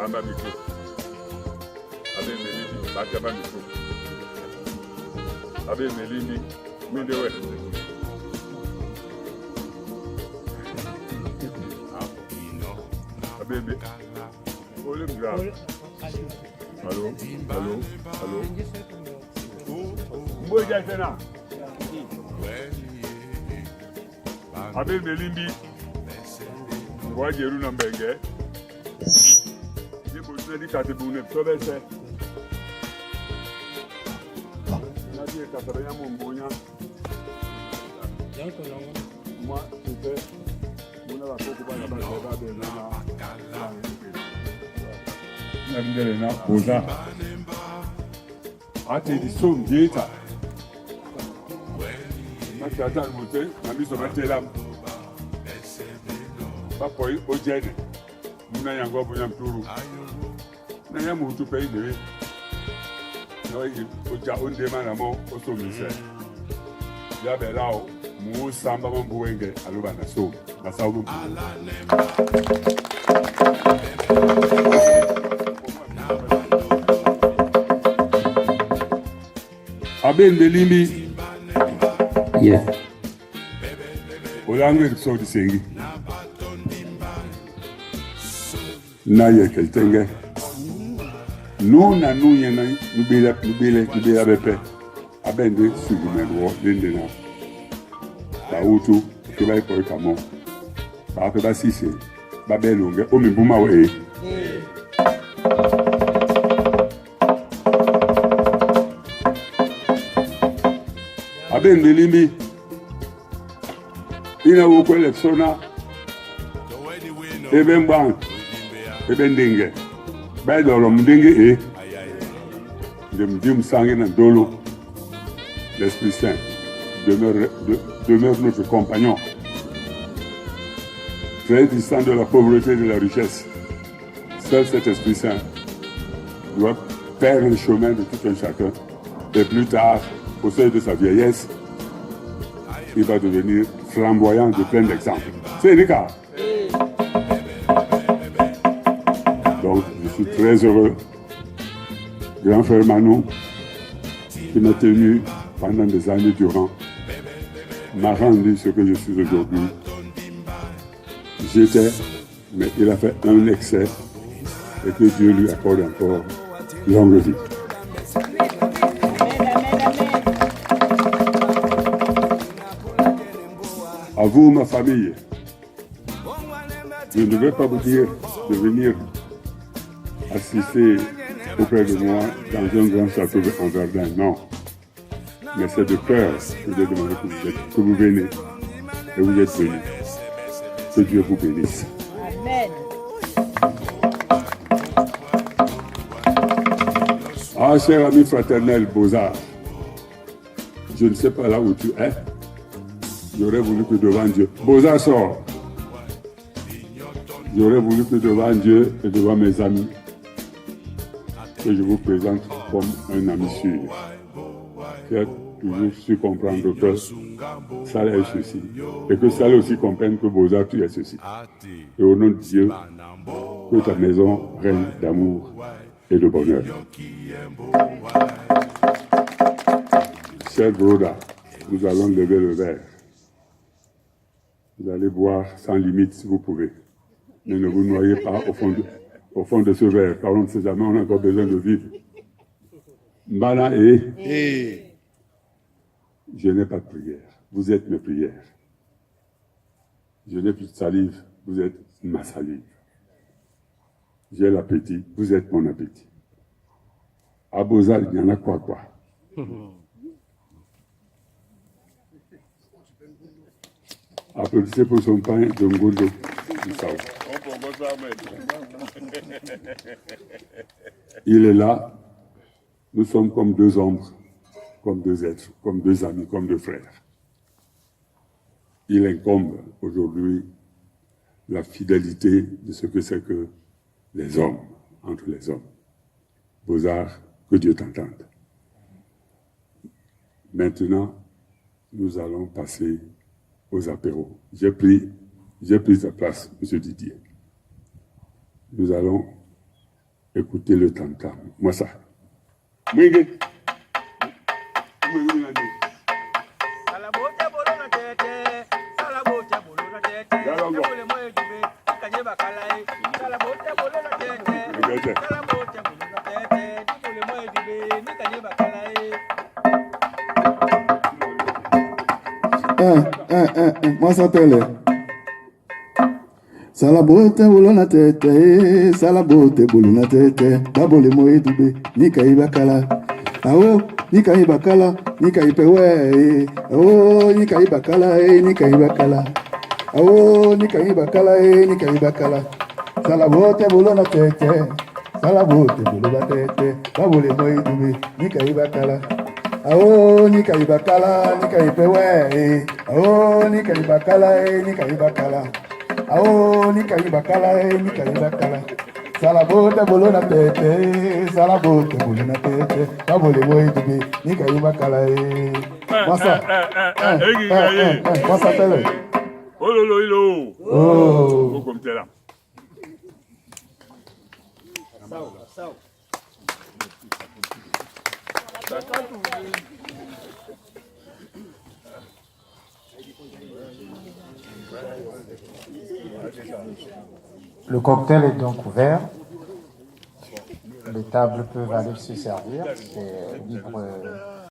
Bamba micro. Abe Melini, Bajaba micro. Abe Melini, Mindewe. Abe Ole grave. Allô, allô, allô. Mboja tena. Abe Melini. Wajeru na mbenge. Ni botuna di katibune sobese. Na di katabanya mumbunya. Yanko longo. Moi, c'était mon avocate pour la base de na boza. Ate di som dieta. Na tata mote, na miso matela. Papa o jene. Muna yango bunya mturu. Na ya mutu pe ide. No o ja onde mana mo o so mise. Ya belao. Mu samba mambuenge aluba na so na sawu Aben Belimbi yeah Olangue so di sengi na ye keltenge no na no ye na nubele bepe abende sugumenwo lindena Bautu, que va pour le camion. Bah, que va si c'est. Bah, belle longue. Oh, mais bouma, ouais. Aben Belimbi. Il a beaucoup de sona. Eben bang. Eben dingue. Bah, dans l'homme dingue, de me dire, me dolo. L'Esprit Saint demeure notre compagnon, très distant de la pauvreté et de la richesse. Seul cet Esprit Saint doit faire le chemin de tout un chacun. Et plus tard, au seuil de sa vieillesse, il va devenir flamboyant de plein d'exemples. C'est le cas. Donc, je suis très heureux. Grand frère Manon, qui m'a tenu pendant des années durant, m'a rendu ce que je suis aujourd'hui. J'étais, mais il a fait un excès et que Dieu lui accorde encore longue vie. À vous, ma famille, je ne vais pas vous dire de venir assister auprès de moi dans un grand château en Verdun, non. Mais c'est de cœur que je demande que vous venez. Et vous êtes venus. Que Dieu vous bénisse. Amen. Ah, cher ami fraternel Beaux-Arts, je ne sais pas là où tu es. J'aurais voulu que devant Dieu. Beaux-Arts sort. J'aurais voulu que devant Dieu et devant mes amis, que je vous présente comme un ami sûr. Qui a toujours su comprendre que ça est ceci. Et que ça aussi comprenne que Beaux-Arts, tu es ceci. Et au nom de Dieu, que ta maison règne d'amour et de bonheur. Cher Broda, nous allons lever le verre. Vous allez boire sans limite si vous pouvez. Mais ne vous noyez pas au fond de ce verre, car on ne sait jamais, on a encore besoin de vivre. Mbana et... Je n'ai pas de prière. Vous êtes mes prières. Je n'ai plus de salive. Vous êtes ma salive. J'ai l'appétit. Vous êtes mon appétit. À Beaux-Arts, il y en a quoi. Applaudissez pour son pain de Ngondo du Sao. Il est là. Nous sommes comme deux ombres, comme deux êtres, comme deux amis, comme deux frères. Il incombe aujourd'hui la fidélité de ce que c'est que les hommes, entre les hommes. Beaux-Arts, que Dieu t'entende. Maintenant, nous allons passer aux apéros. J'ai pris ta place, M. Didier. Nous allons écoutez le tam-tam. Moi, ça. Mwingi. Moi, ça t'aile. Salabote bolo na tete, salabote bolo na tete, babole moe dube, nika ibakala. Awo, nika ibakala, nika ipewe. Awo, nika ibakala, nika ibakala. Awo, nika ibakala, nika ibakala. Salabote bolo na tete, salabote bolo na tete, babole moe dube, nika ibakala. Awo, nika ibakala, nika ipewe. Awo, nika ibakala, nika ibakala. Aô, nika ibakala, nika ibakala. Salabote bolo na tete, salabote bolo na tete. Babole moe dube, nika ibakala. Massa, massa tele. Oh lolo ilo. Oh. Comme t'es là. Le cocktail est donc ouvert. Les tables peuvent aller se servir. C'est libre.